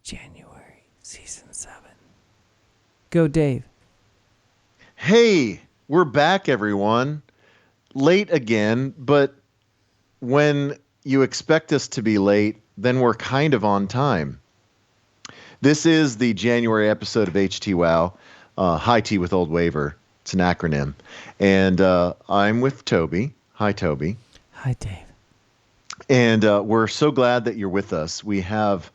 January, Season 7. Go, Dave. Hey, we're back, everyone. Late again, but when you expect us to be late, then we're kind of on time. This is the January episode of Htwow, High Tea with Old Waver. It's an acronym. And I'm with Toby. Hi, Toby. Hi, Dave. And we're so glad that you're with us. We have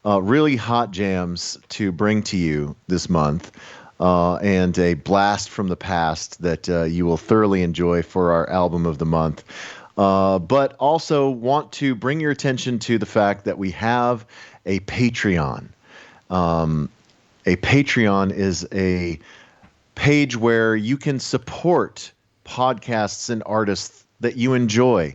really hot jams to bring to you this month. And a blast from the past that you will thoroughly enjoy for our album of the month. But also want to bring your attention to the fact that we have a Patreon. A Patreon is a page where you can support podcasts and artists that you enjoy.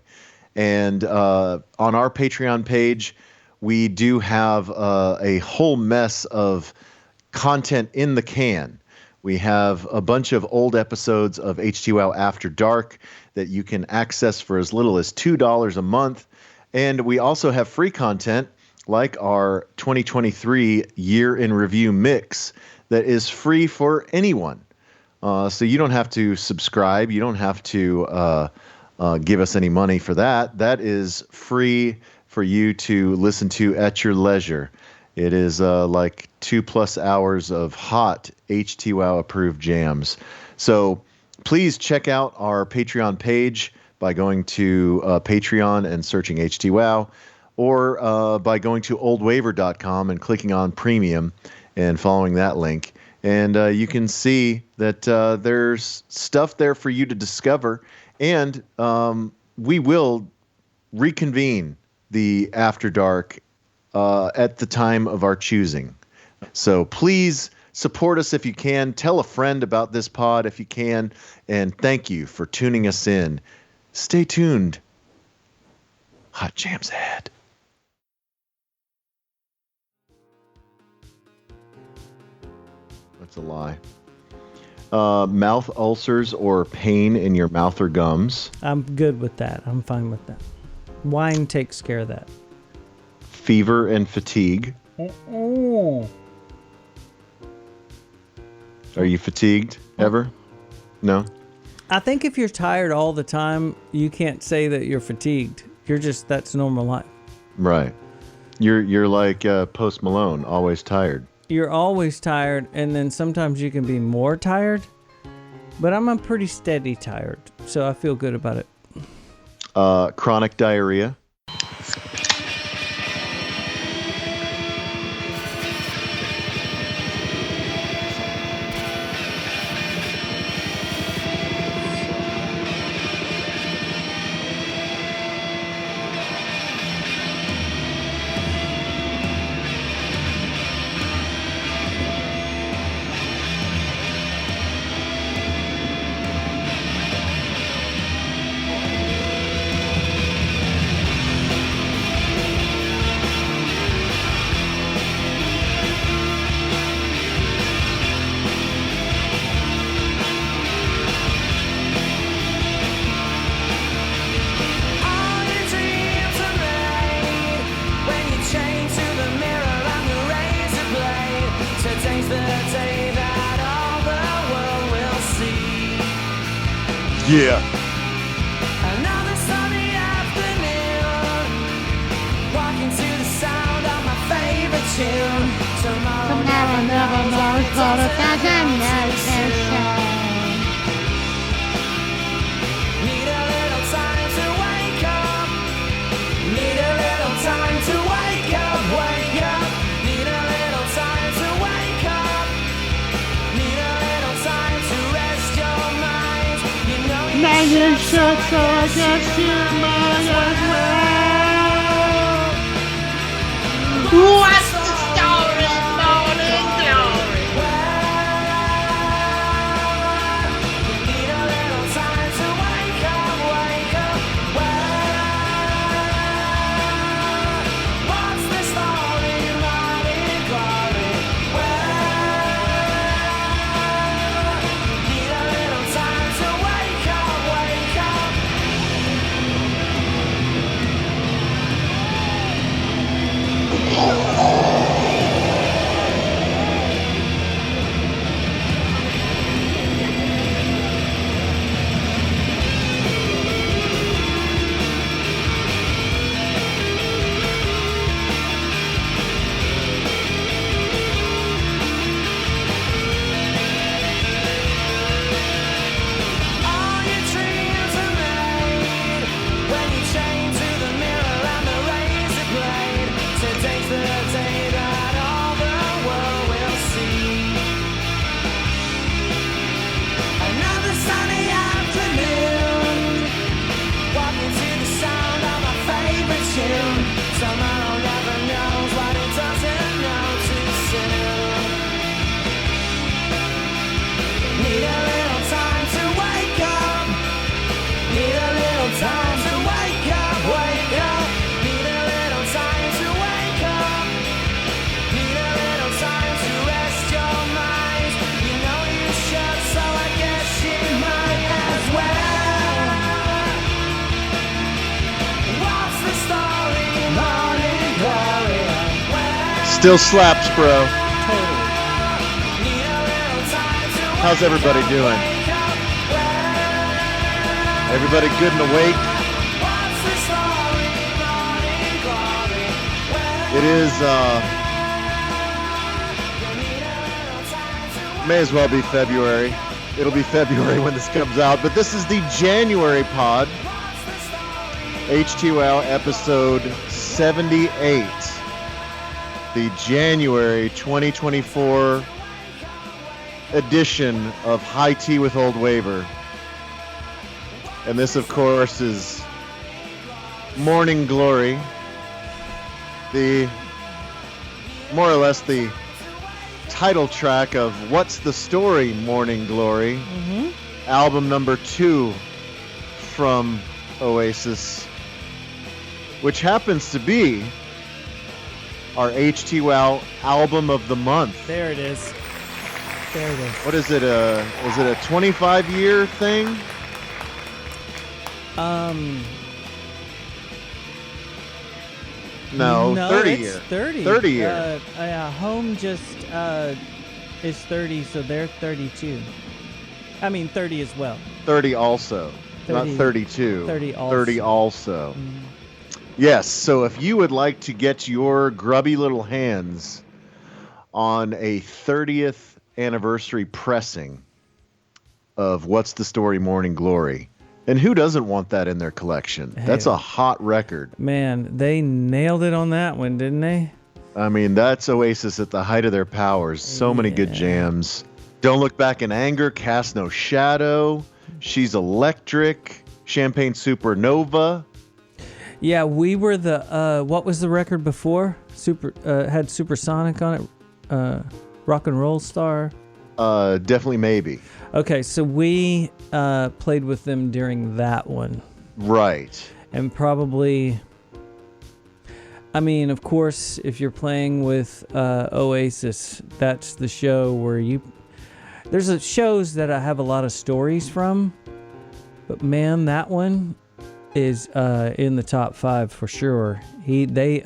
And on our Patreon page, we do have a whole mess of content in the can. We have a bunch of old episodes of Htwow After Dark that you can access for as little as $2 a month. And we also have free content like our 2023 Year in Review Mix that is free for anyone. So you don't have to subscribe. You don't have to give us any money for that. That is free for you to listen to at your leisure. It is like 2+ hours of hot Htwow approved jams. So please check out our Patreon page by going to Patreon and searching Htwow, or by going to oldwaver.com and clicking on Premium and following that link. And you can see that there's stuff there for you to discover. And we will reconvene the After Dark at the time of our choosing. So please support us if you can. Tell a friend about this pod if you can. And thank you for tuning us in. Stay tuned. Hot jams ahead. That's a lie. Mouth ulcers or pain in your mouth or gums. I'm good with that. I'm fine with that. Wine takes care of that. Fever and fatigue. Oh. Are you fatigued ever? No? I think if you're tired all the time, you can't say that you're fatigued. That's normal life. Right. You're like Post Malone, always tired. You're always tired, and then sometimes you can be more tired. But I'm a pretty steady tired, so I feel good about it. Chronic diarrhea. Yeah. Another sunny afternoon, walking to the sound of my favorite tune. Tomorrow never knows what it doesn't know. Need a little time to wake up. Need a little time to wake up, wake up. Need a little time to wake up. Need a little time to rest your mind. You know you should go against your mind as well. What's the story, Morning Glory? You need a little time to wake up, wake up. What's the story, Morning Glory? Need a little time to wake up, wake up. the day that all the world will see. Another sunny afternoon, walking to the sound of my favorite tune. Someone never knows what he doesn't know too soon. Need a little time to wake up. Need a little time to wake up, wake up. Need a little time to wake up. Need a little time to rest your mind. You know you should, so I guess you might as well. What's the story, morning glory? Still slaps, bro. Totally. Need a little time to How's everybody doing? wake up. Everybody good and awake? What's the story, morning glory? It is, may as well be February. It'll be February when this comes out, but this is the January pod. Htwow episode 78. The January 2024 edition of High Tea with Old Waver. And this, of course, is Morning Glory. The, more or less, the title track of What's the Story, Morning Glory. Album number 2 from Oasis, which happens to be our Htwow album of the month. There it is. There it is. What is it? Is it a 25-year thing? No, 30 it's year. 30. 30 year. Home just is 30, so they're 32. I mean 30 as well. 30 also. 30, Not 32. 30 also. 30 also. Yes, so if you would like to get your grubby little hands on a 30th anniversary pressing of What's the Story, Morning Glory, and who doesn't want that in their collection? Hey. That's a hot record. Man, they nailed it on that one, didn't they? I mean, that's Oasis at the height of their powers. So many good Yeah. jams. Don't Look Back in Anger, Cast No Shadow, She's Electric, Champagne Supernova. Yeah, we were the what was the record before? Had Supersonic on it. Rock and Roll Star. Definitely Maybe. Okay, so we played with them during that one. Right. And probably, I mean, of course, if you're playing with Oasis, that's the show where there's shows that I have a lot of stories from, but man, that one is in the top 5 for sure. They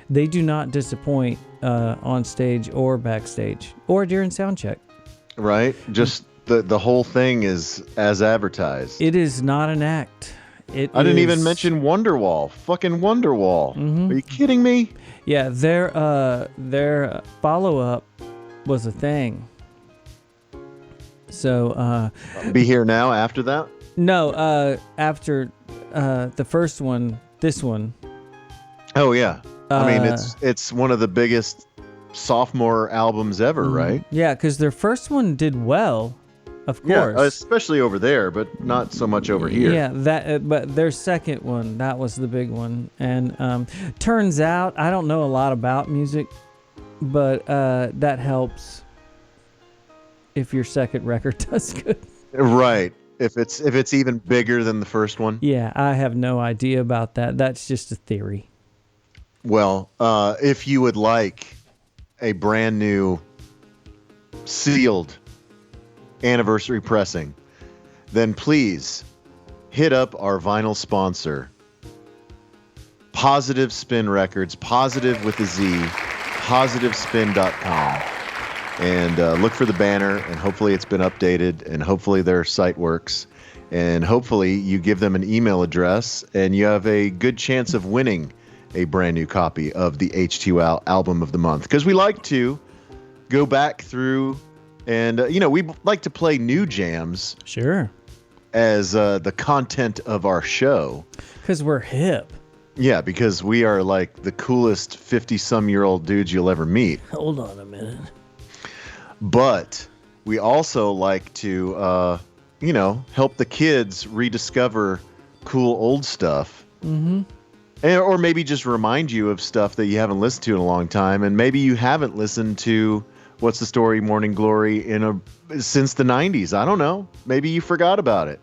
do not disappoint on stage or backstage or during sound check. Right. Just the whole thing is as advertised. It is not an act. I I didn't even mention Wonderwall. Fucking Wonderwall. Are you kidding me? Yeah, their follow-up was a thing. So Be Here Now after that? no, after the first one, this one. Oh yeah. I mean, it's one of the biggest sophomore albums ever, right? Yeah, because their first one did well, of Yeah, course. especially over there, but not so much over here. Yeah, that. But their second one, that was the big one. And turns out, I don't know a lot about music, but that helps if your second record does good. Right. If it's even bigger than the first one. Yeah, I have no idea about that. That's just a theory. Well, if you would like a brand new sealed anniversary pressing, then please hit up our vinyl sponsor, Positive Spin Records, positive with a Z, positivespin.com. And look for the banner, and hopefully it's been updated, and hopefully their site works, and hopefully you give them an email address, and you have a good chance of winning a brand new copy of the Htwow album of the month. Because we like to go back through, and we like to play new jams Sure. as the content of our show. Because we're hip. Yeah, because we are like the coolest 50-some-year-old dudes you'll ever meet. Hold on a minute. But we also like to, help the kids rediscover cool old stuff. Mm-hmm. Or maybe just remind you of stuff that you haven't listened to in a long time. And maybe you haven't listened to What's the Story, Morning Glory since the 90s. I don't know. Maybe you forgot about it.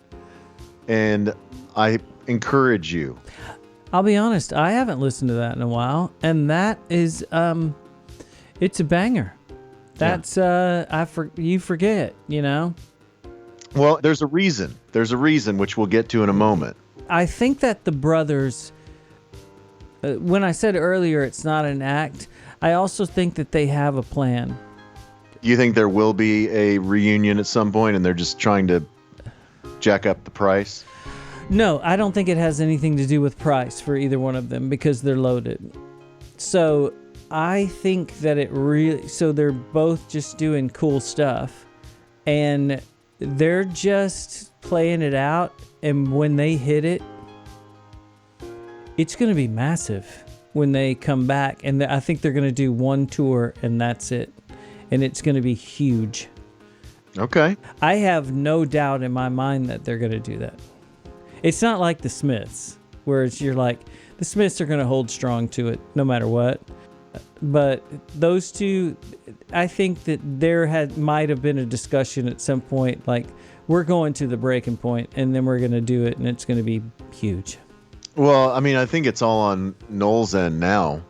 And I encourage you. I'll be honest, I haven't listened to that in a while. And that is, it's a banger. That's, you forget, Well, there's a reason. There's a reason, which we'll get to in a moment. I think that the brothers, when I said earlier it's not an act, I also think that they have a plan. You think there will be a reunion at some point and they're just trying to jack up the price? No, I don't think it has anything to do with price for either one of them because they're loaded. So I think that they're both just doing cool stuff and they're just playing it out. And when they hit it, it's going to be massive when they come back. And I think they're going to do one tour and that's it. And it's going to be huge. Okay. I have no doubt in my mind that they're going to do that. It's not like the Smiths, where you're like, the Smiths are going to hold strong to it no matter what. But those two, I think that might have been a discussion at some point, like, we're going to the breaking point, and then we're going to do it, and it's going to be huge. Well, I mean, I think it's all on Noel's end now.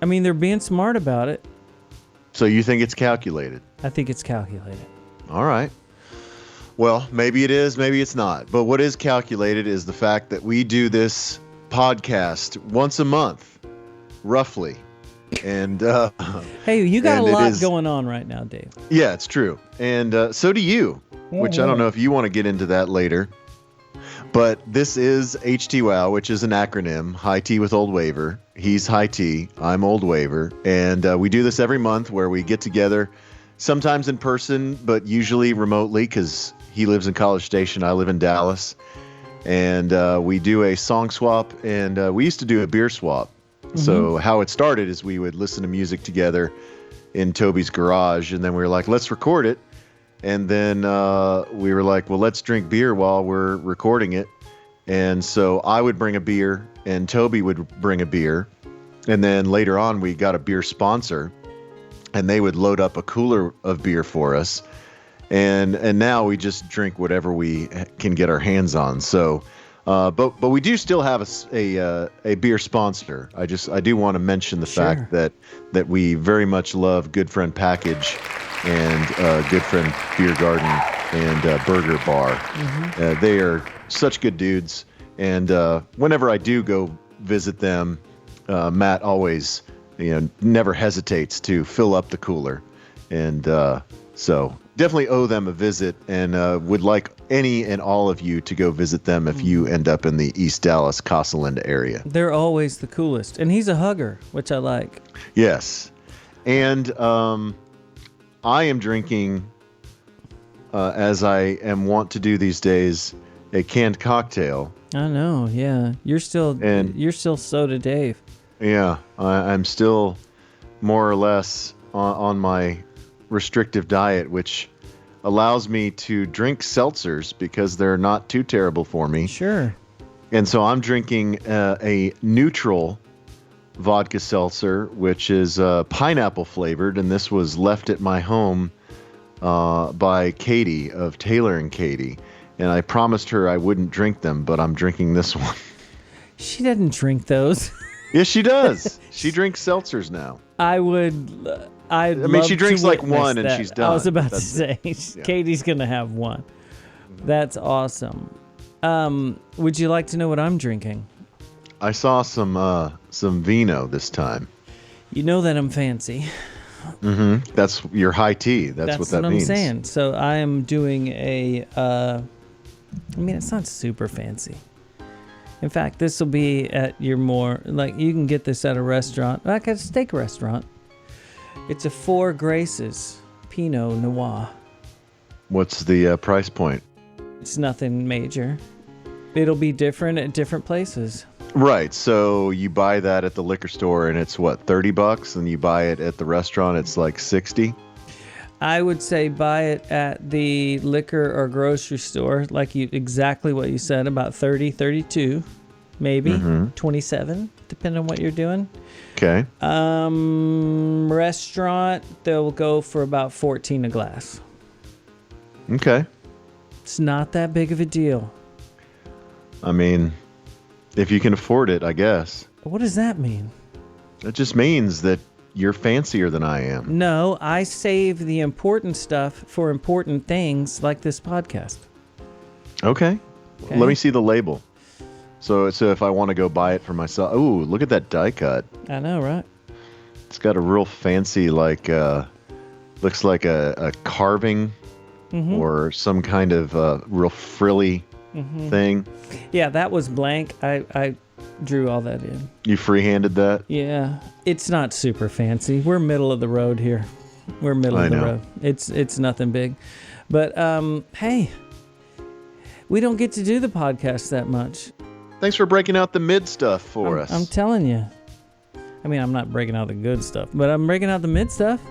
I mean, they're being smart about it. So you think it's calculated? I think it's calculated. All right. Well, maybe it is, maybe it's not. But what is calculated is the fact that we do this podcast once a month, roughly. And hey, you got a lot going on right now, Dave. Yeah, it's true. And so do you, which I don't know if you want to get into that later. But this is Htwow, which is an acronym, High Tea with Old Waver. He's High Tea, I'm Old Waver. And we do this every month where we get together, sometimes in person, but usually remotely because he lives in College Station, I live in Dallas. And we do a song swap, and we used to do a beer swap. Mm-hmm. So how it started is we would listen to music together in Toby's garage, and then we were like, let's record it. And then we were like, well, let's drink beer while we're recording it. And so I would bring a beer and Toby would bring a beer. And then later on, we got a beer sponsor and they would load up a cooler of beer for us. And now we just drink whatever we can get our hands on. So, but we do still have a beer sponsor. I do want to mention the fact that we very much love Good Friend Package and Good Friend Beer Garden and Burger Bar. Mm-hmm. They are such good dudes. And whenever I do go visit them, Matt always, never hesitates to fill up the cooler. And so definitely owe them a visit and would like any and all of you to go visit them if you end up in the East Dallas, Castleland area. They're always the coolest. And he's a hugger, which I like. Yes. And I am drinking, as I am wont to do these days, a canned cocktail. I know, yeah. You're still Soda Dave. Yeah, I'm still more or less on my restrictive diet, which allows me to drink seltzers because they're not too terrible for me. Sure. And so I'm drinking a Nutrl vodka seltzer, which is pineapple flavored, and this was left at my home by Katie of Taylor and Katie, and I promised her I wouldn't drink them, but I'm drinking this one. She doesn't drink those. Yes, she does. She drinks seltzers now. I mean, she drinks like one and she's done. I was about to say, Katie's gonna have one. That's awesome. Would you like to know what I'm drinking? I saw some vino this time. You know that I'm fancy. Mm-hmm. That's your high tea. That's what that means. I'm saying. So I am doing it's not super fancy. In fact, this will be at your more, like, you can get this at a restaurant, like at a steak restaurant. It's a Four Graces Pinot Noir. What's the price point? It's nothing major. It'll be different at different places. Right. So you buy that at the liquor store and it's what, $30, and you buy it at the restaurant, it's like 60. I would say buy it at the liquor or grocery store, like exactly what you said, about 30, 32, maybe 27, depending on what you're doing. Okay. Restaurant, they'll go for about 14 a glass. Okay. It's not that big of a deal. I mean, if you can afford it, I guess. What does that mean? It just means that you're fancier than I am. No, I save the important stuff for important things like this podcast. Okay. Okay. Let me see the label. So if I want to go buy it for myself. Ooh, look at that die cut. I know, right? It's got a real fancy, like, looks like a carving or some kind of real frilly thing. Yeah, that was blank. I drew all that in. You freehanded that? Yeah, it's not super fancy. We're middle of the road here. We're middle of the road. It's nothing big. But hey, we don't get to do the podcast that much. Thanks for breaking out the mid stuff for us. I'm telling you. I mean, I'm not breaking out the good stuff, but I'm breaking out the mid stuff.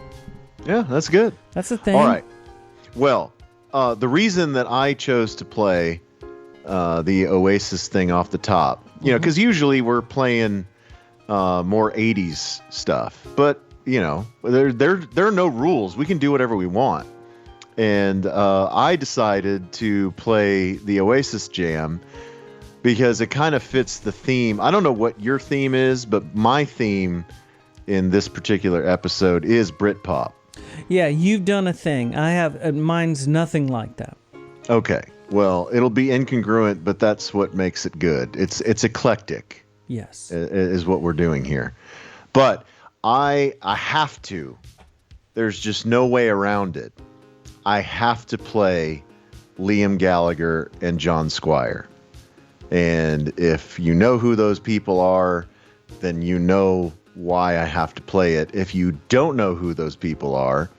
Yeah, that's good. That's the thing. All right. Well, the reason that I chose to play the Oasis thing off the top, you know, because usually we're playing more 80s stuff, but you know, there are no rules. We can do whatever we want. And I decided to play the Oasis jam because it kind of fits the theme. I don't know what your theme is, but my theme in this particular episode is Britpop. Yeah, you've done a thing. I have. Mine's nothing like that. Okay. Well, it'll be incongruent, but that's what makes it good. It's eclectic. Yes. Is what we're doing here. But I have to. There's just no way around it. I have to play Liam Gallagher and John Squire. And if you know who those people are, then you know why I have to play it. If you don't know who those people are,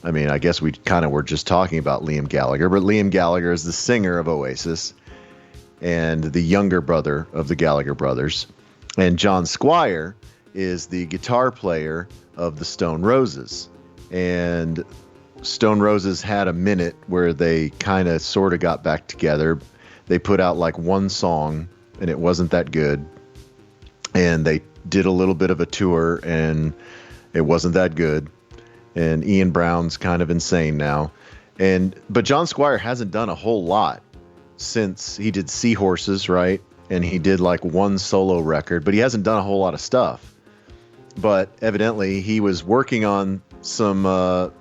I mean, I guess we kind of were just talking about Liam Gallagher, but Liam Gallagher is the singer of Oasis and the younger brother of the Gallagher brothers. And John Squire is the guitar player of the Stone Roses. And Stone Roses had a minute where they kind of sort of got back together. They put out like one song and it wasn't that good. And they did a little bit of a tour and it wasn't that good. And Ian Brown's kind of insane now. But John Squire hasn't done a whole lot since he did Seahorses, right? And he did like one solo record, but he hasn't done a whole lot of stuff. But evidently he was working on some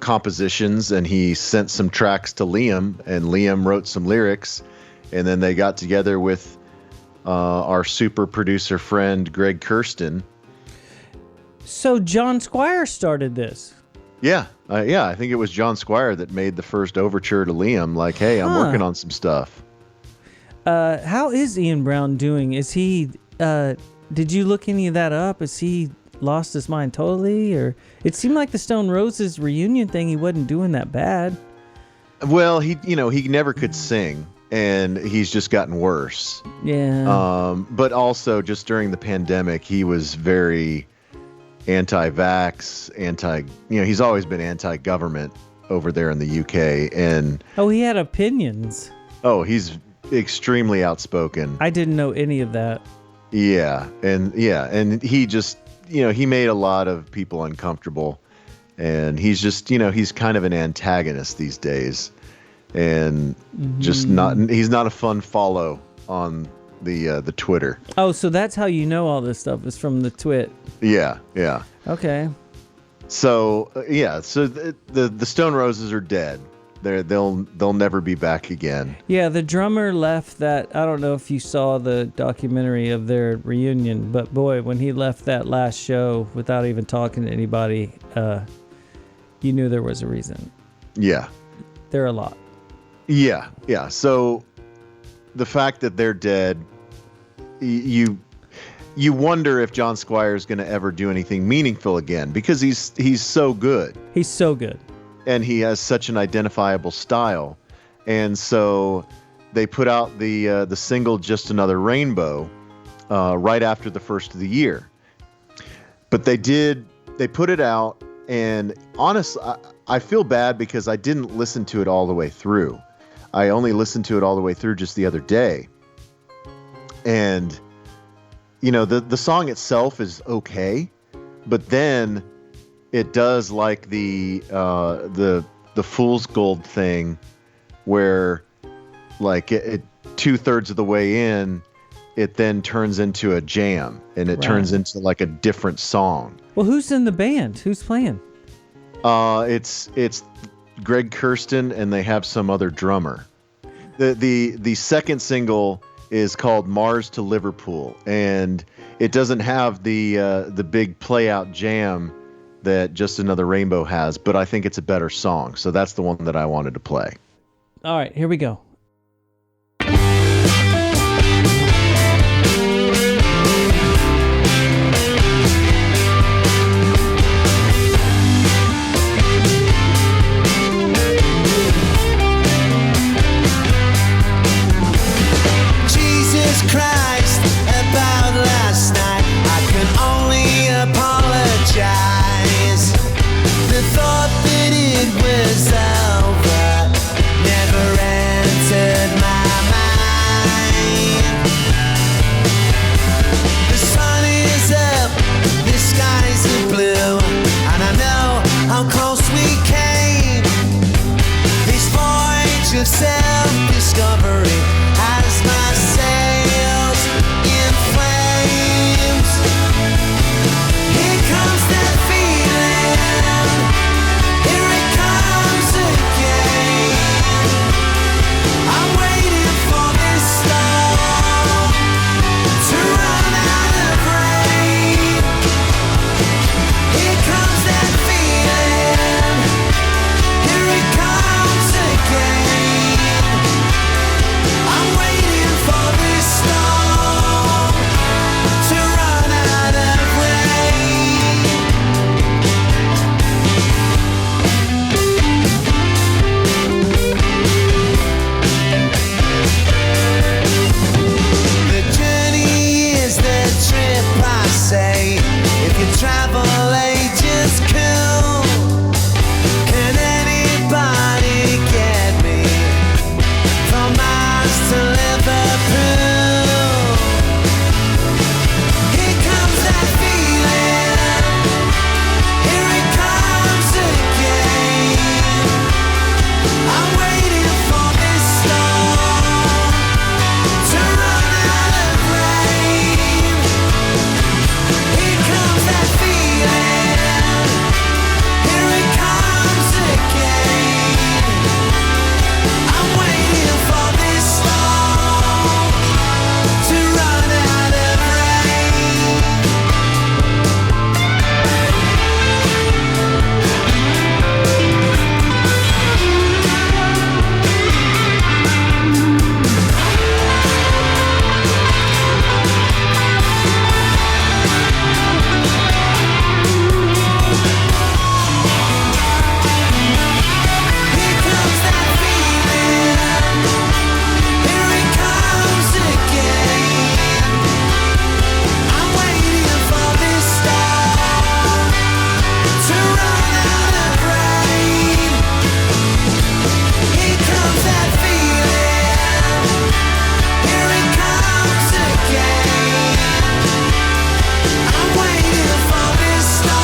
compositions and he sent some tracks to Liam, and Liam wrote some lyrics, and then they got together with our super producer friend Greg Kirsten. So John Squire started this. Yeah, I think it was John Squire that made the first overture to Liam, like, hey, I'm working on some stuff. How is Ian Brown doing? Is he, did you look any of that up? Is he lost his mind totally? Or it seemed like the Stone Roses reunion thing, he wasn't doing that bad. Well, he never could sing, and he's just gotten worse. Yeah. But also just during the pandemic, he was very anti-vax, he's always been anti-government over there in the UK. And he had opinions. Oh, he's extremely outspoken. I didn't know any of that. Yeah. And he just, he made a lot of people uncomfortable, and he's just, he's kind of an antagonist these days, and just he's not a fun follow on the Twitter. Oh, so that's how you know all this stuff is from the twit. Yeah. Okay. So so the Stone Roses are dead. They'll never be back again. Yeah, the drummer left that. I don't know if you saw the documentary of their reunion, but boy, when he left that last show without even talking to anybody, you knew there was a reason. Yeah. They're a lot. Yeah. So the fact that they're dead, you wonder if John Squire is going to ever do anything meaningful again, because he's so good. He's so good. And he has such an identifiable style. And so they put out the single "Just Another Rainbow" right after the first of the year. But they put it out, and honestly, I feel bad because I didn't listen to it all the way through. I only listened to it all the way through just the other day. And, you know, the song itself is okay, but then it does like the fool's gold thing where like it 2/3 of the way in, it then turns into a jam and it turns into like a different song. Well, who's in the band? Who's playing? It's Greg Kurstin, and they have some other drummer. The second single is called Mars to Liverpool, and it doesn't have the big play out jam that Just Another Rainbow has, but I think it's a better song. So that's the one that I wanted to play. All right, here we go. Christ, about last night, I can only apologize. The thought that it was over never entered my mind. The sun is up, the skies are blue, and I know how close we came. This voyage of self-discovery has my sails in flames. Here comes that feeling, here it comes again. I'm waiting for this storm to run out of rain. Here comes that feeling, here it comes again. I'm waiting for this storm to run out of rain. The journey is the trip, I say. If you travel agents cool, can anybody get me from Mars to Liverpool? Here comes that feeling, here it comes again. I'm waiting for this storm to run out of rain. Here comes that feeling, here it comes again. I'm waiting for this storm to run out of rain. Here comes that feeling, here it comes again. I'm waiting for this storm to run out of rain. Here comes that feeling, here it comes again. I'm waiting for this storm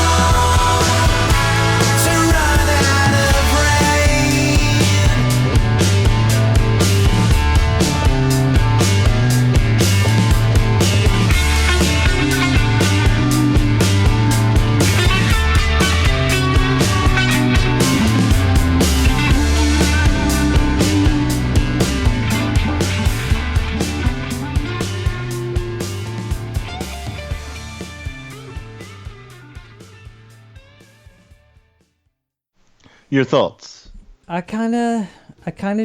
to run out of rain. Your thoughts? I kind of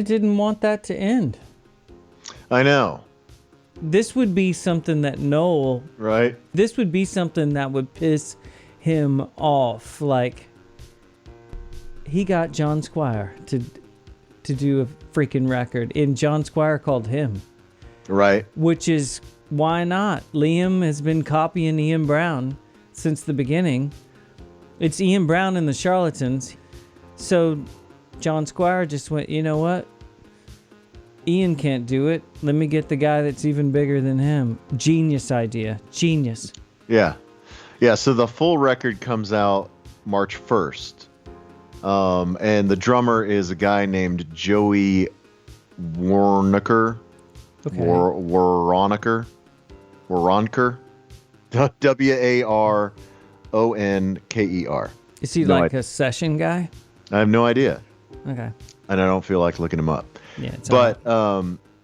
didn't want that to end. I know, This would be something that Noel, right? this would be something that would piss him off. Like, he got John Squire to to do a freaking record, and John Squire called him. Right. Which is, why not? Liam has been copying Ian Brown since the beginning. It's Ian Brown and the Charlatans. So John Squire just went, you know what? Ian can't do it. Let me get the guy that's even bigger than him. Genius idea. Genius. Yeah. Yeah, so the full record comes out March 1st. And the drummer is a guy named Joey Waronker. Okay. Waronker. Waronker. Is he No like idea. a session guy? I have no idea. Okay. And I don't feel like looking him up. Yeah. It's But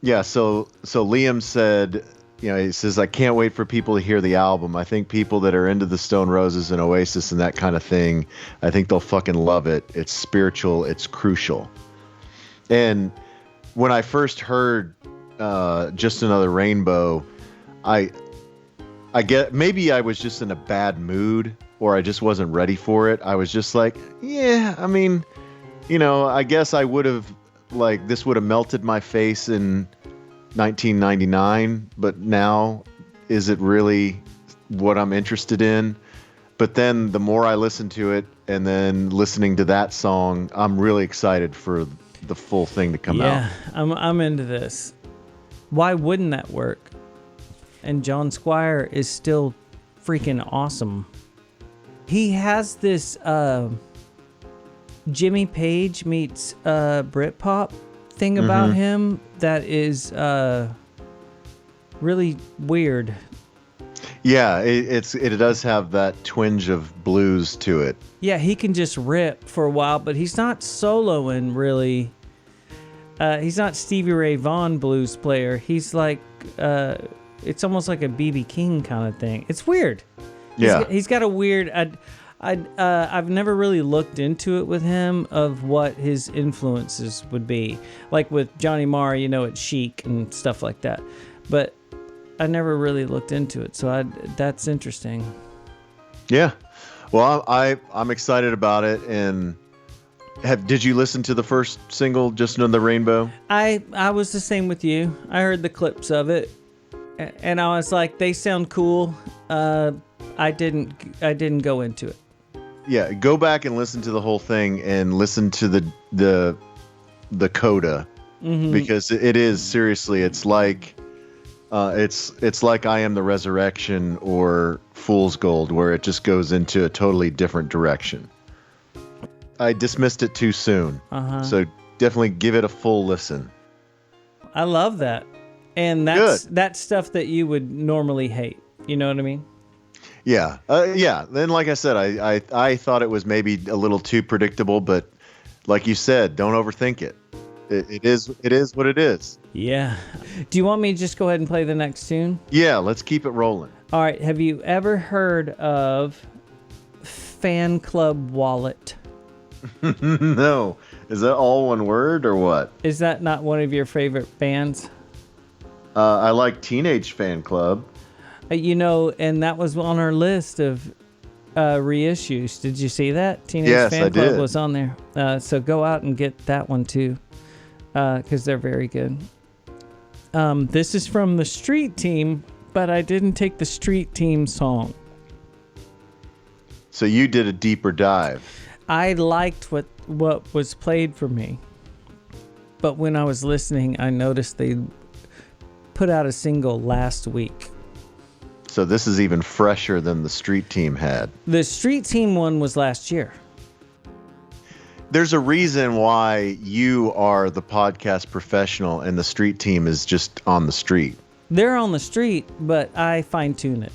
yeah, so Liam said, you know, he says, I can't wait for people to hear the album. I think people that are into the Stone Roses and Oasis and that kind of thing, I think they'll fucking love it. It's spiritual. It's crucial. And when I first heard Just Another Rainbow, I get, maybe I was just in a bad mood or I just wasn't ready for it. I was just like, yeah, I mean, you know, I guess I would have, like, this would have melted my face in 1999, but now is it really what I'm interested in? But then the more I listen to it and then listening to that song, I'm really excited for the full thing to come out. Yeah, I'm into this. Why wouldn't that work? And John Squire is still freaking awesome. He has this Jimmy Page meets Britpop thing about him that is really weird. Yeah, it does have that twinge of blues to it. Yeah, he can just rip for a while, but he's not soloing really. He's not Stevie Ray Vaughan blues player. He's like, it's almost like a B.B. King kind of thing. It's weird. Yeah. He's got a weird. I've never really looked into it with him of what his influences would be. Like with Johnny Marr, you know, it's Chic and stuff like that. But I never really looked into it, so that's interesting. Yeah. Well, I'm excited about it. And did you listen to the first single, Just Another Rainbow? I was the same with you. I heard the clips of it, and I was like, they sound cool. I didn't go into it. Yeah, go back and listen to the whole thing and listen to the coda, because it is seriously, it's like it's like I Am the Resurrection or Fool's Gold, where it just goes into a totally different direction. I dismissed it too soon, so definitely give it a full listen. I love that, and that's stuff that you would normally hate. You know what I mean? Yeah, yeah. Then, like I said, I thought it was maybe a little too predictable, but like you said, don't overthink it. It is what it is. Yeah. Do you want me to just go ahead and play the next tune? Yeah, let's keep it rolling. All right. Have you ever heard of Fanclubwallet? No. Is that all one word or what? Is that not one of your favorite bands? I like Teenage Fan Club. You know, and that was on our list of reissues. Did you see that? Teenage Yes, Fan I Club did. was on there. So go out and get that one too, because they're very good. This is from the Street Team, but I didn't take the Street Team song. So you did a deeper dive. I liked what was played for me, but when I was listening, I noticed they put out a single last week. So this is even fresher than the Street Team had. The Street Team one was last year. There's a reason why you are the podcast professional and the Street Team is just on the street. They're on the street, but I fine tune it.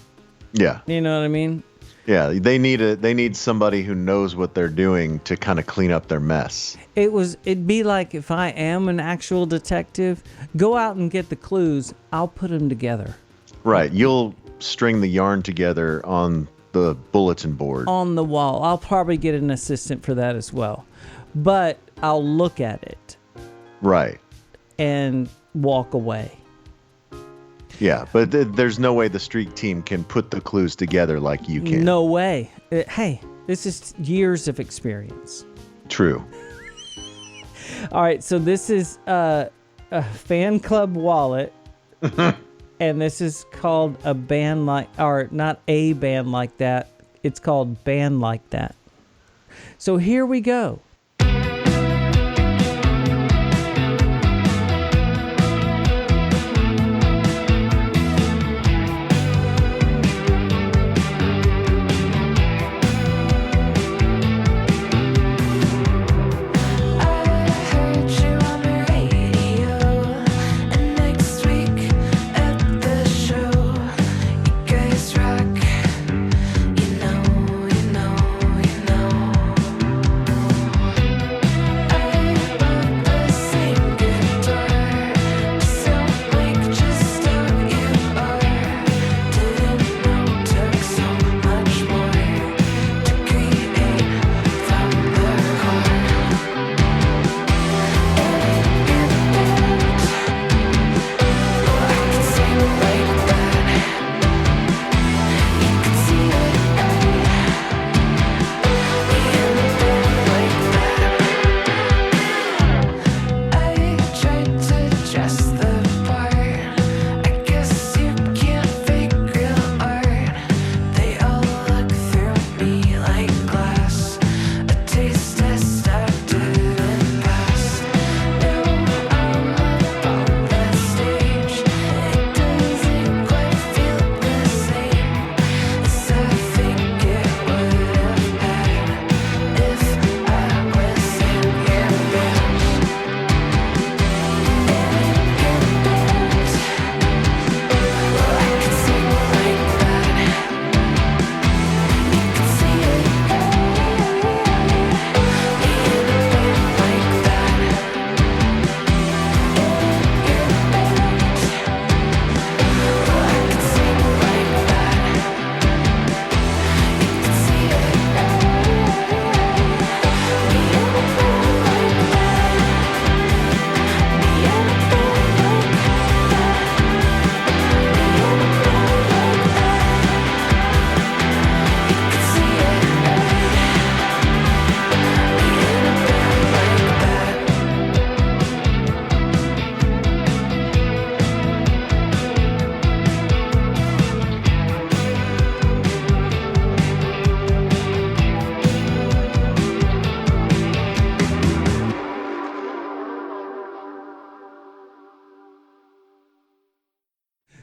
Yeah. You know what I mean? Yeah, they need somebody who knows what they're doing to kind of clean up their mess. It'd be like if I am an actual detective, go out and get the clues, I'll put them together. Right, you'll string the yarn together on the bulletin board. On the wall. I'll probably get an assistant for that as well. But I'll look at it. Right. And walk away. Yeah, but there's no way the Street Team can put the clues together like you can. No way. Hey, this is years of experience. True. All right, so this is a Fanclubwallet, and this is called a band like, or not a band like that. It's called Band Like That. So here we go.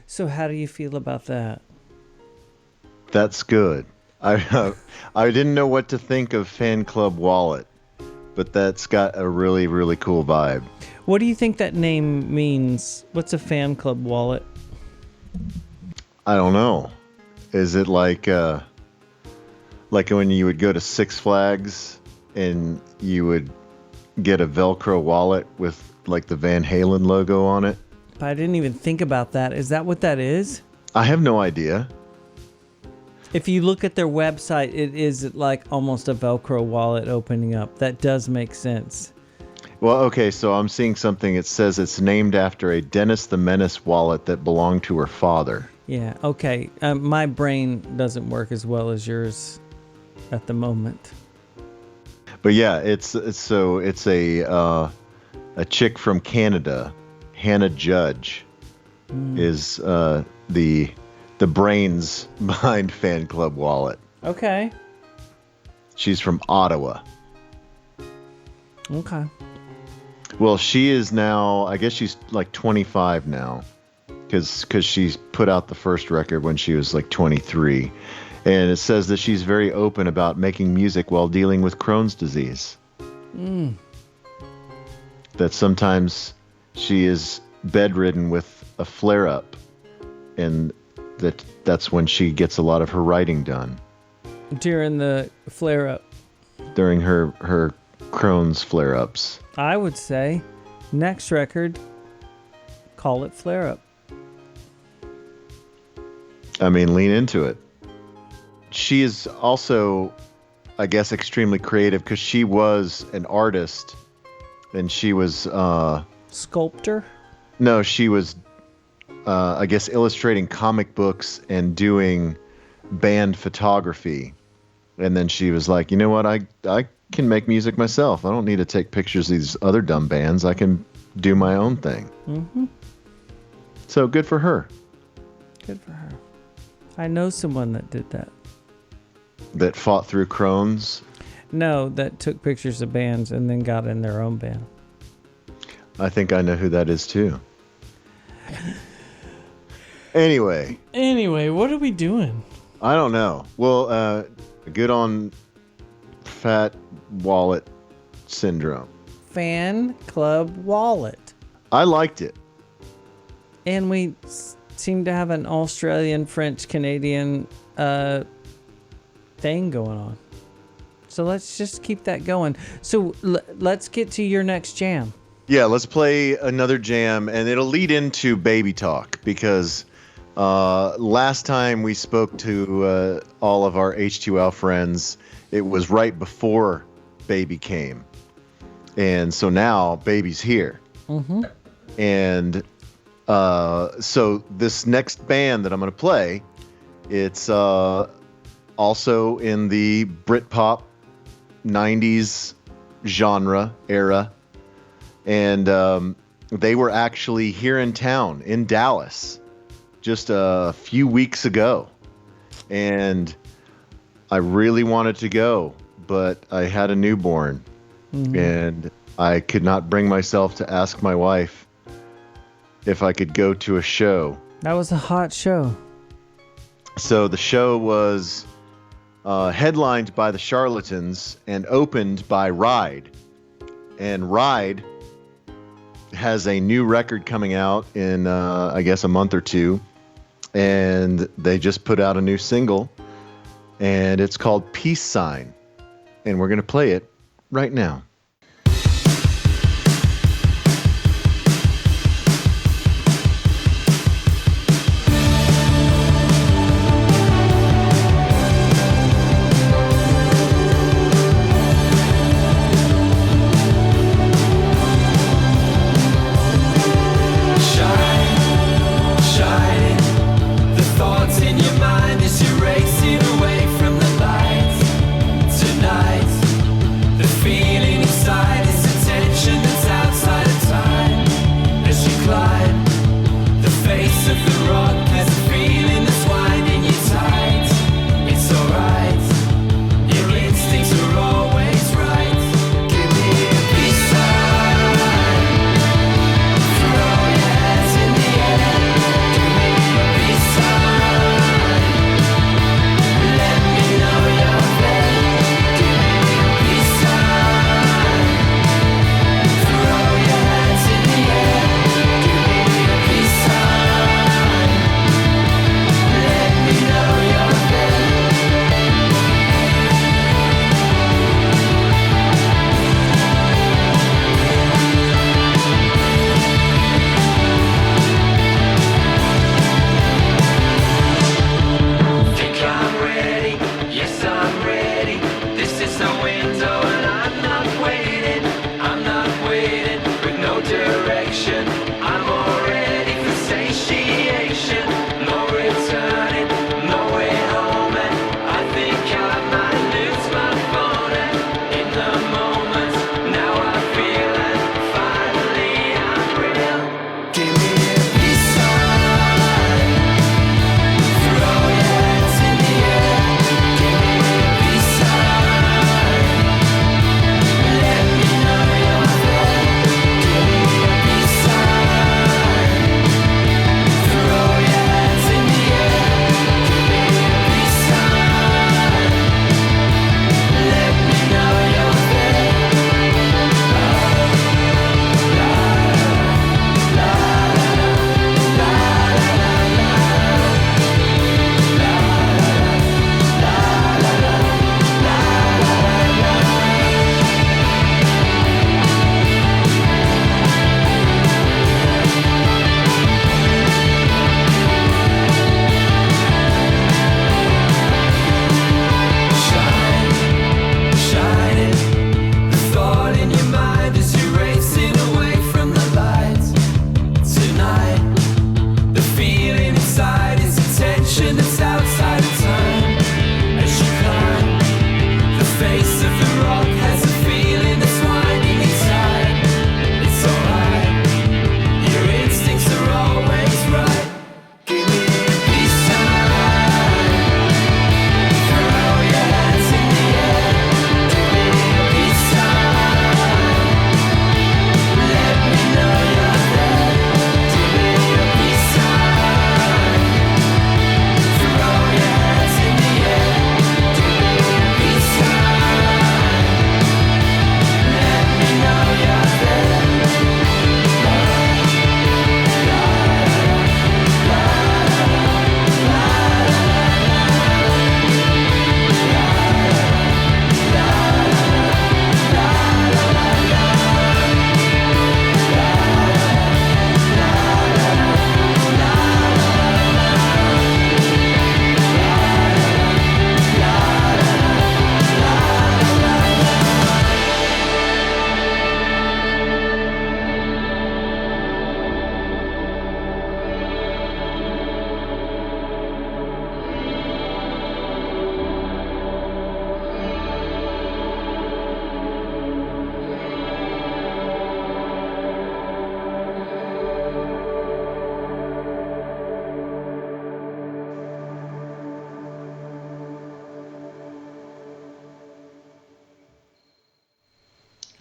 So how do you feel about that? That's good. I didn't know what to think of Fanclubwallet, but that's got a really, really cool vibe. What do you think that name means? What's a Fanclubwallet? I don't know. Is it like when you would go to Six Flags and you would get a Velcro wallet with like the Van Halen logo on it? I didn't even think about that. Is that what that is? I have no idea. If you look at their website, it is like almost a Velcro wallet opening up. That does make sense. Well, okay, so I'm seeing something. It says it's named after a Dennis the Menace wallet that belonged to her father. Yeah, okay. My brain doesn't work as well as yours at the moment. But yeah, it's a chick from Canada, Hannah Judge, is the brains behind Fanclubwallet. Okay. She's from Ottawa. Okay. Well, she is now, I guess she's like 25 now, because she's put out the first record when she was like 23. And it says that she's very open about making music while dealing with Crohn's disease. That sometimes she is bedridden with a flare-up, and that's when she gets a lot of her writing done. During the flare-up. During her Crohn's flare-ups. I would say, next record, call it Flare-Up. I mean, lean into it. She is also, I guess, extremely creative because she was an artist, and she was... Sculptor? No, she was, I guess, illustrating comic books and doing band photography And then she was like, you know what? I can make music myself. I don't need to take pictures of these other dumb bands. I can do my own thing. Mm-hmm. So good for her. Good for her. I know someone that did that. That fought through Crohn's. No, that took pictures of bands and then got in their own band. I think I know who that is too. Anyway, what are we doing? I don't know. Well, good on Fat Wallet Syndrome. Fanclubwallet. I liked it. And we seem to have an Australian, French, Canadian thing going on. So let's just keep that going. So let's get to your next jam. Yeah, let's play another jam, and it'll lead into Baby Talk, because last time we spoke to all of our H2L friends, it was right before Baby came. And so now Baby's here. Mm-hmm. And so this next band that I'm going to play, it's also in the Britpop 90s genre era. And they were actually here in town in Dallas just a few weeks ago. And I really wanted to go, but I had a newborn. Mm-hmm. And I could not bring myself to ask my wife if I could go to a show. That was a hot show. So the show was headlined by the Charlatans and opened by Ride. And Ride has a new record coming out in, I guess, a month or two. And they just put out a new single. And it's called Peace Sign. And we're going to play it right now. Feeling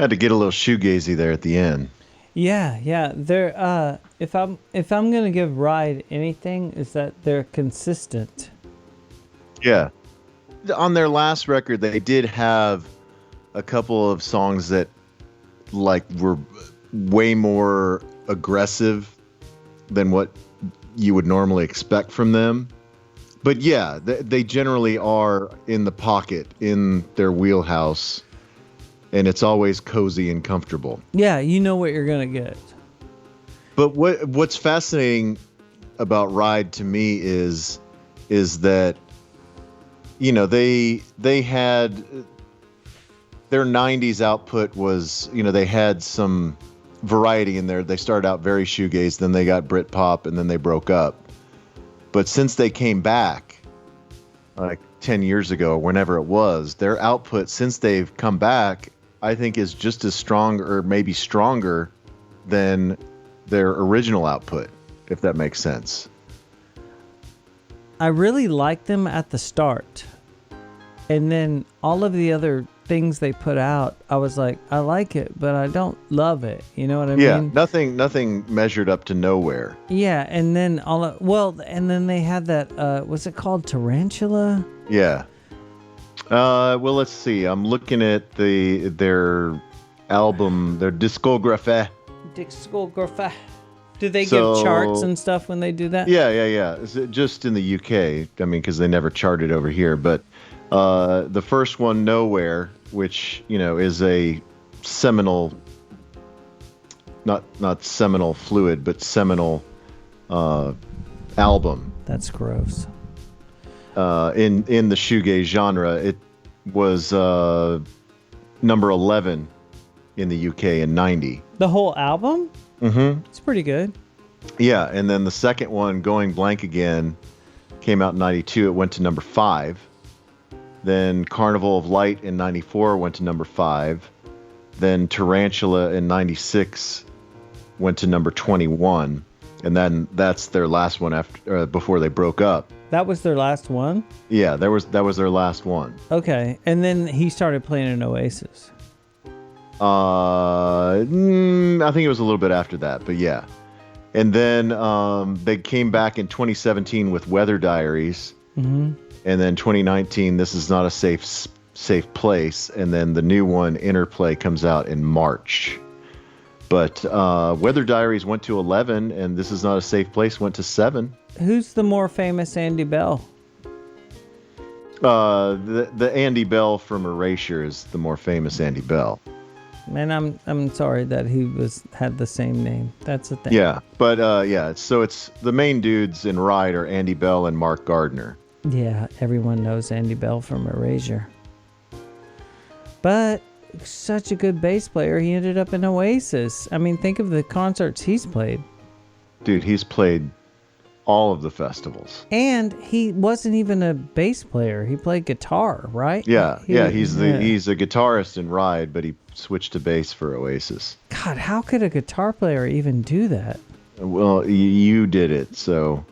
Had to get a little shoegazy there at the end. Yeah. They're if I'm gonna give Ride anything, is that they're consistent. Yeah. On their last record, they did have a couple of songs that like were way more aggressive than what you would normally expect from them. But yeah, they generally are in the pocket, in their wheelhouse, and it's always cozy and comfortable. Yeah, you know what you're gonna get. But what's fascinating about Ride to me is that, you know, they had their 90s output was, you know, they had some variety in there. They started out very shoegaze, then they got Britpop, and then they broke up. But since they came back, like 10 years ago, or whenever it was, their output since they've come back, I think is just as strong or maybe stronger than their original output, if that makes sense. I really liked them at the start. And then all of the other things they put out, I was like, I like it, but I don't love it. You know what I mean? Yeah, nothing measured up to nowhere. Yeah, and then and then they had that, what's it called? Tarantula? Yeah. Well, let's see. I'm looking at their album, their discography. Discography. Do they So- give charts and stuff when they do that? Yeah. Is it just in the UK? I mean, because they never charted over here. But the first one, Nowhere, which, you know, is a seminal, not seminal fluid, but seminal album. That's gross. In the shoegaze genre. It was number 11 in the UK in 90. The whole album? Mm-hmm. It's pretty good. Yeah, and then the second one, Going Blank Again, came out in 92. It went to number 5. Then Carnival of Light in 94 went to number 5. Then Tarantula in 96 went to number 21. And then that's their last one after before they broke up. That was their last one? Yeah, that was their last one. Okay. And then he started playing in Oasis. I think it was a little bit after that, but yeah. And then they came back in 2017 with Weather Diaries. Mm-hmm. And then 2019, This Is Not a Safe Place. And then the new one, Interplay, comes out in March. But Weather Diaries went to 11, and This Is Not a Safe Place went to 7. Who's the more famous Andy Bell? The Andy Bell from Erasure is the more famous Andy Bell. And I'm sorry that he had the same name. That's the thing. Yeah, but yeah. So it's the main dudes in Ride are Andy Bell and Mark Gardner. Yeah, everyone knows Andy Bell from Erasure. But such a good bass player, he ended up in Oasis. I mean, think of the concerts he's played. Dude, he's played all of the festivals. And he wasn't even a bass player. He played guitar, right? Yeah, he's a guitarist in Ride, but he switched to bass for Oasis. God, how could a guitar player even do that? Well, you did it, so...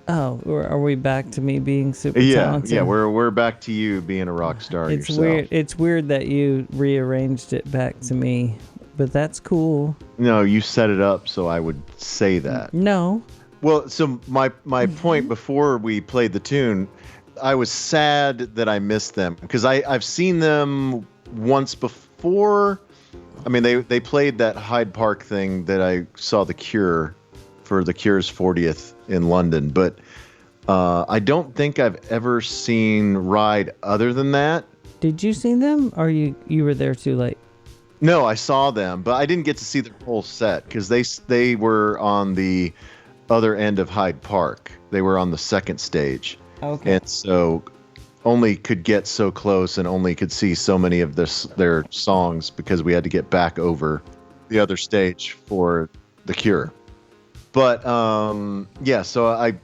Oh, are we back to me being super talented? Yeah, we're back to you being a rock star It's yourself. weird. It's weird that you rearranged it back to me, but that's cool. No, you set it up so I would say that. No. Well, so my point before we played the tune, I was sad that I missed them because I've seen them once before. I mean, they played that Hyde Park thing that I saw The Cure for The Cure's 40th in London, but I don't think I've ever seen Ride other than that. Did you see them, or you were there too late? No, I saw them, but I didn't get to see their whole set because they were on the other end of Hyde Park. They were on the second stage. Okay. And so only could get so close and only could see so many of their songs because we had to get back over the other stage for The Cure. But yeah, so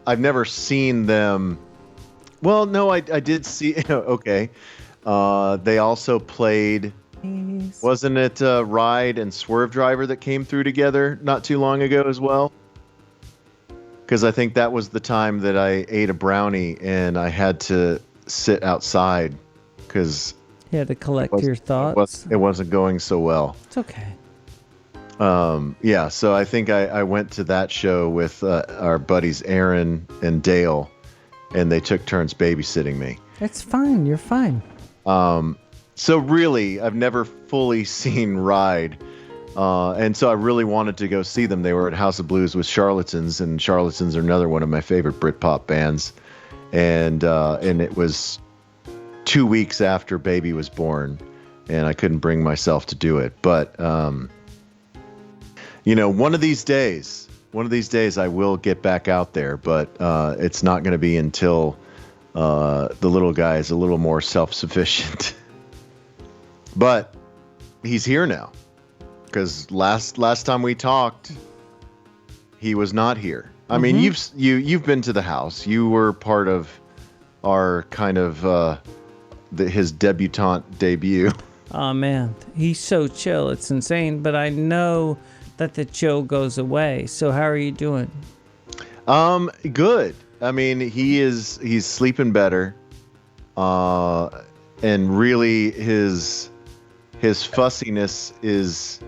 I've never seen them. Well, no, I did see. Okay, they also played. Wasn't it Ride and Swerve Driver that came through together not too long ago as well? Because I think that was the time that I ate a brownie and I had to sit outside because You had to collect your thoughts. It wasn't going so well. It's okay. Yeah, so I think I went to that show with our buddies Aaron and Dale, and they took turns babysitting me. It's fine. You're fine. So really, I've never fully seen Ride, and so I really wanted to go see them. They were at House of Blues with Charlatans, and Charlatans are another one of my favorite Britpop bands, and it was 2 weeks after baby was born, and I couldn't bring myself to do it, but. One of these days I will get back out there, but it's not going to be until the little guy is a little more self-sufficient. But he's here now, because last time we talked, he was not here. I mean, you've been to the house. You were part of our kind of his debutante debut. Oh man, he's so chill. It's insane. But I know that the chill goes away. So how are you doing? Good. I mean, he's sleeping better. And really his fussiness is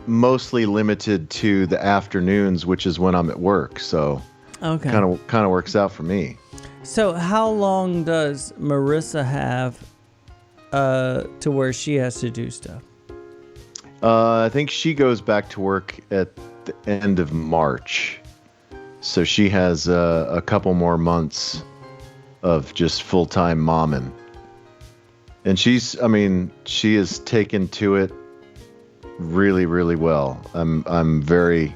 mostly limited to the afternoons, which is when I'm at work. So okay. Kind of works out for me. So how long does Marissa have to where she has to do stuff? I think she goes back to work at the end of March. So she has a couple more months of just full-time momming. And she is taken to it really, really well. I'm very,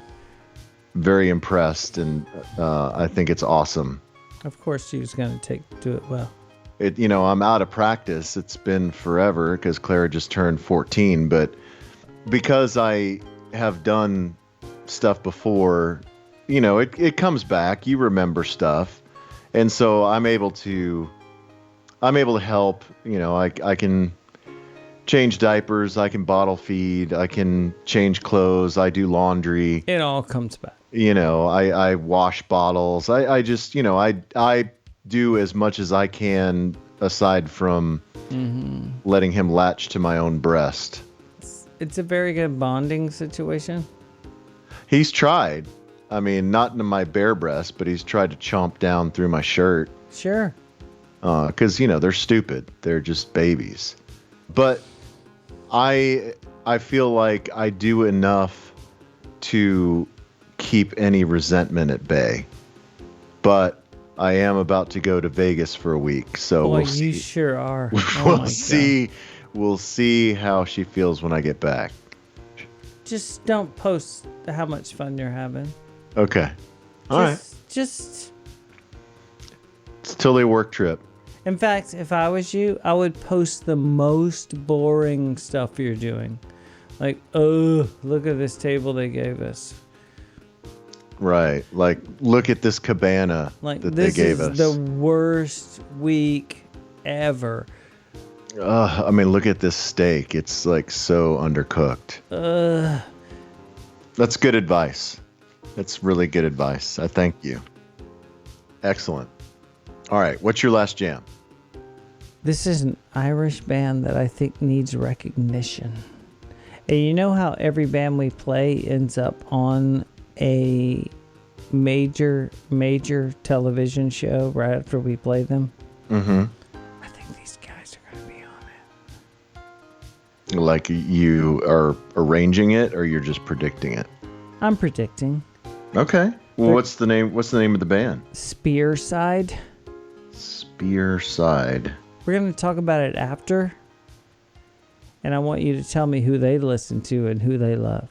very impressed, and I think it's awesome. Of course she was going to do it well. I'm out of practice. It's been forever because Clara just turned 14, but because I have done stuff before, it comes back. You remember stuff. And so I'm able to help. I can change diapers. I can bottle feed. I can change clothes. I do laundry. It all comes back. I wash bottles. I just, I do as much as I can aside from letting him latch to my own breast. It's a very good bonding situation. He's tried. I mean, not into my bare breast, but he's tried to chomp down through my shirt. Sure. Because, they're stupid. They're just babies. But I feel like I do enough to keep any resentment at bay. But I am about to go to Vegas for a week, so Boy, we'll see. You sure are. We'll see. God. We'll see how she feels when I get back. Just don't post how much fun you're having. Okay. All right. Just. It's totally a work trip. In fact, if I was you, I would post the most boring stuff you're doing. Like, oh, look at this table they gave us. Right. Like, look at this cabana that they gave us. This is the worst week ever. Look at this steak. It's like so undercooked. That's good advice. That's really good advice. I thank you. Excellent. All right. What's your last jam? This is an Irish band that I think needs recognition. And you know how every band we play ends up on a major television show right after we play them? Mm-hmm. I think these guys are going to be on it. Like you are arranging it, or you're just predicting it? I'm predicting. Okay. Well, what's the name of the band? Spearside. Spearside. We're going to talk about it after. And I want you to tell me who they listen to and who they love.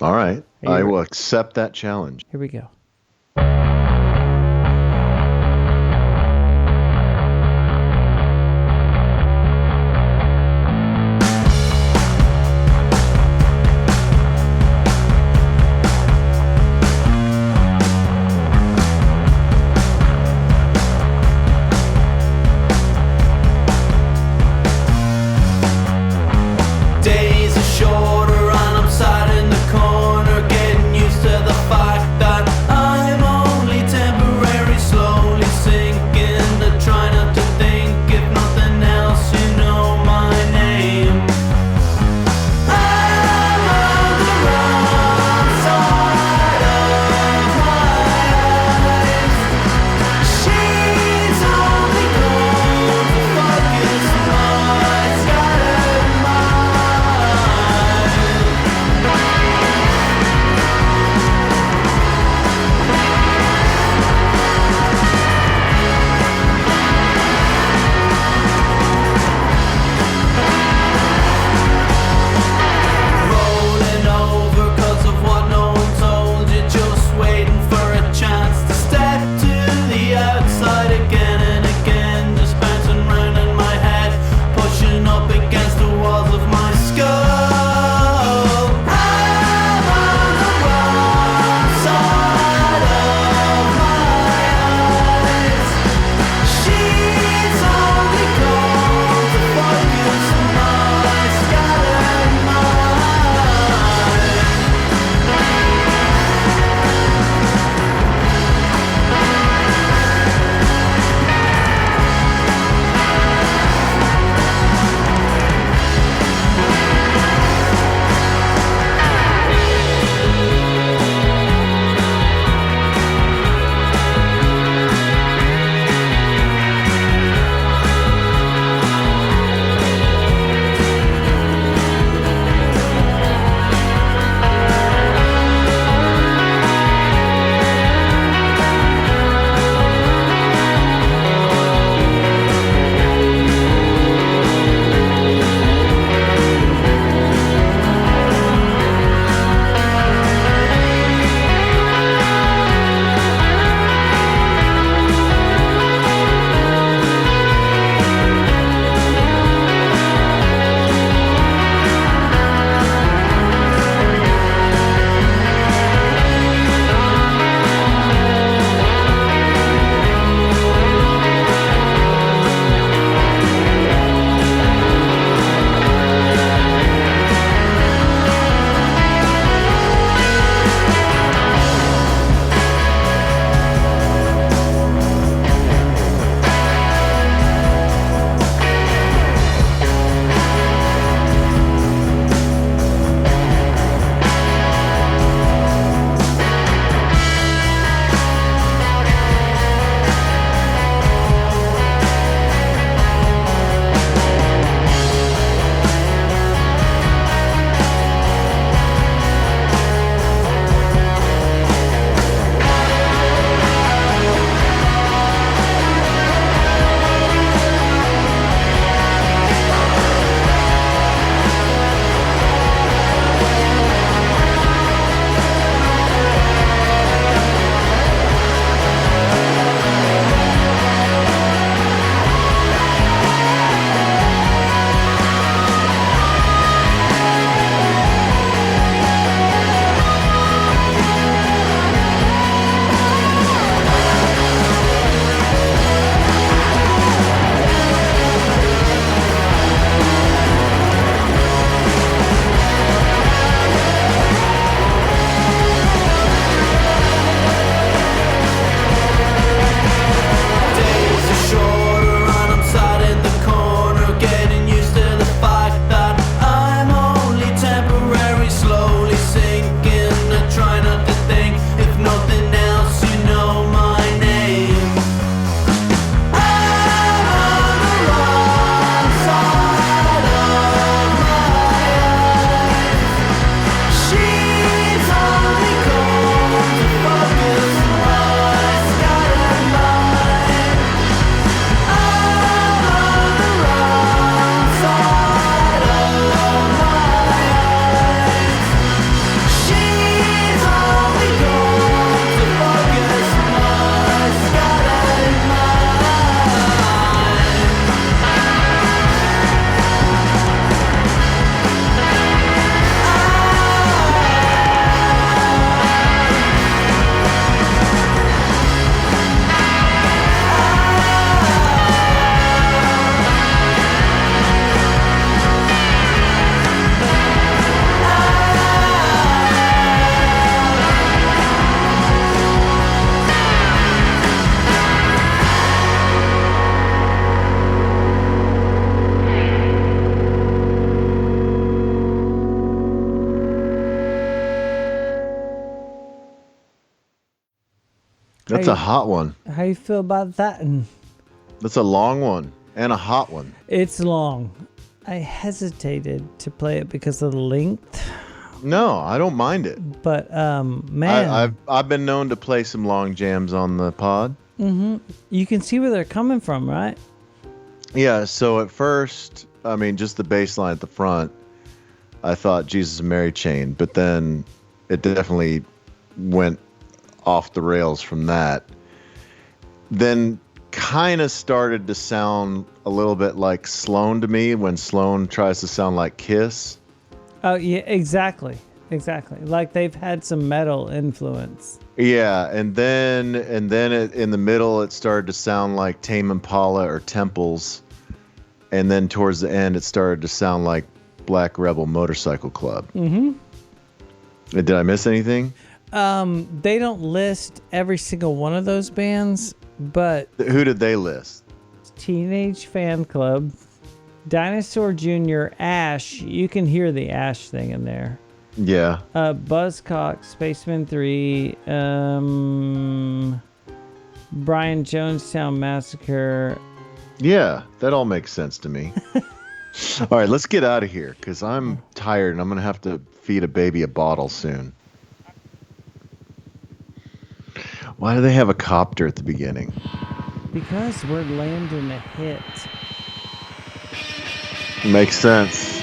All right. I will accept that challenge. Here we go. Days are shorter and I'm sat in the corner getting used to the fact that That's a hot one. How you feel about that? And That's a long one and a hot one. it's long. I hesitated to play it because of the length, No, I don't mind it. but man, I've been known to play some long jams on the pod. you can see where they're coming from, right? Yeah, so at first, I mean, just the bass line at the front, I thought Jesus and Mary Chain, but then it definitely went off the rails from that. Then kind of started to sound a little bit like Sloan to me when Sloan tries to sound like Kiss. Oh yeah, exactly. Like they've had some metal influence. Yeah, and then in the middle it started to sound like Tame Impala or Temples, and then towards the end it started to sound like Black Rebel Motorcycle Club. Mm-hmm. Did I miss anything? They don't list every single one of those bands, but Who did they list? Teenage Fan Club, Dinosaur Jr., Ash. You can hear the Ash thing in there. Yeah. Buzzcock, Spaceman 3, Brian Jonestown Massacre. Yeah, that all makes sense to me. All right, let's get out of here because I'm tired and I'm going to have to feed a baby a bottle soon. Why do they have a copter at the beginning? Because we're landing a hit. Makes sense.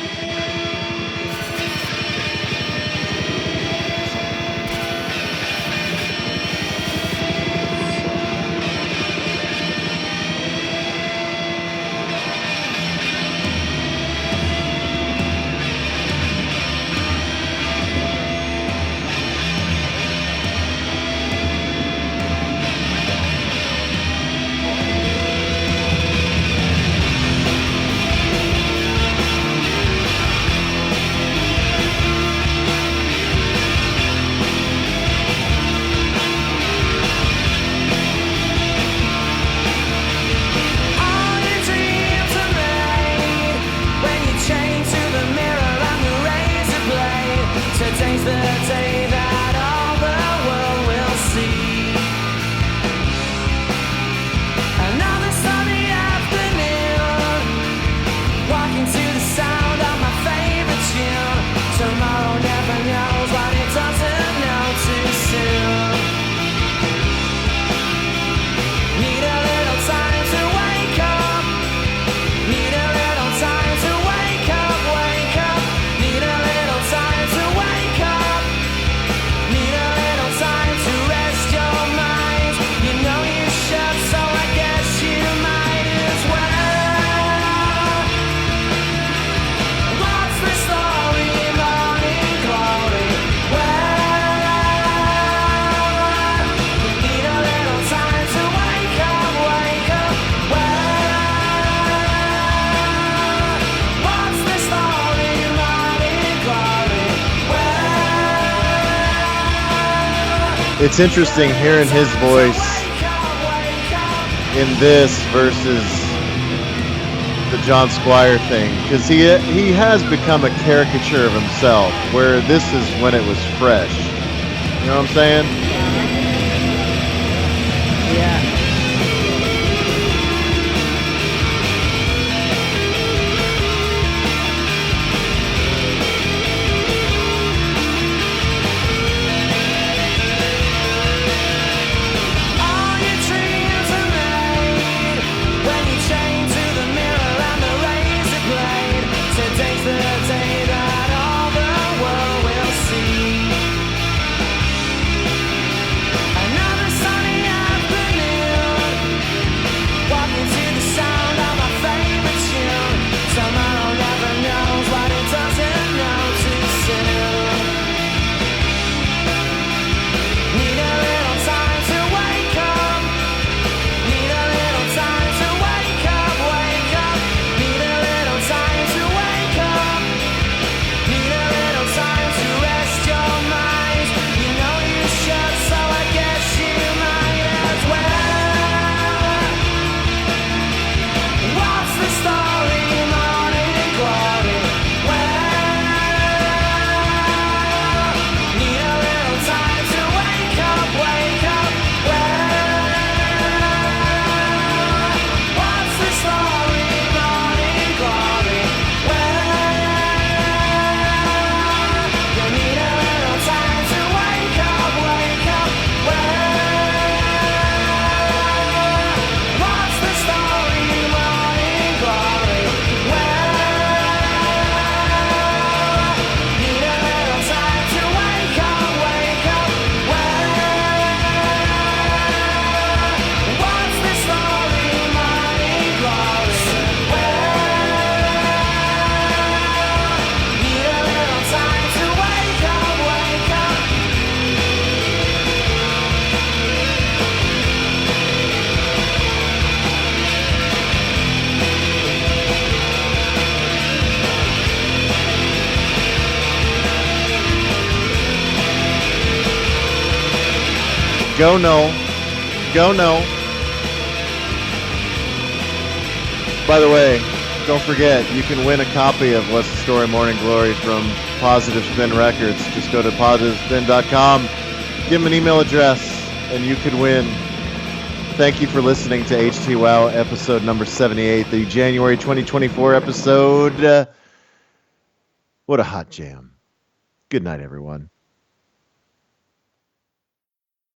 All your dreams are made when you chain to the mirror and the razor blade. Today's the day that all the world will see. Another sunny afternoon, walking to the sound of my favorite tune. Tomorrow never knows what it doesn't know too soon. Need a little time to wake up. Need a little time to wake up, wake up. Need a little time to wake up. Need a little time to rest your mind. You know you should, so I guess you might as well. What's the story, morning glory? Well, you need a little time to wake up, wake up. Well, what's the story, morning glory? Well, It's interesting hearing his voice in this versus the John Squire thing because he has become a caricature of himself where this is when it was fresh. You know what I'm saying? Yeah. all your dreams are made when you chain to the mirror and the razor blade. Today's the day that all the world will see. Another sunny afternoon, Go Null. Go Null. By the way, don't forget, you can win a copy of What's the Story Morning Glory from Positive Spin Records. Just go to positivespin.com, give them an email address, and you could win. Thank you for listening to Htwow episode number 78, the January 2024 episode. What a hot jam. Good night, everyone.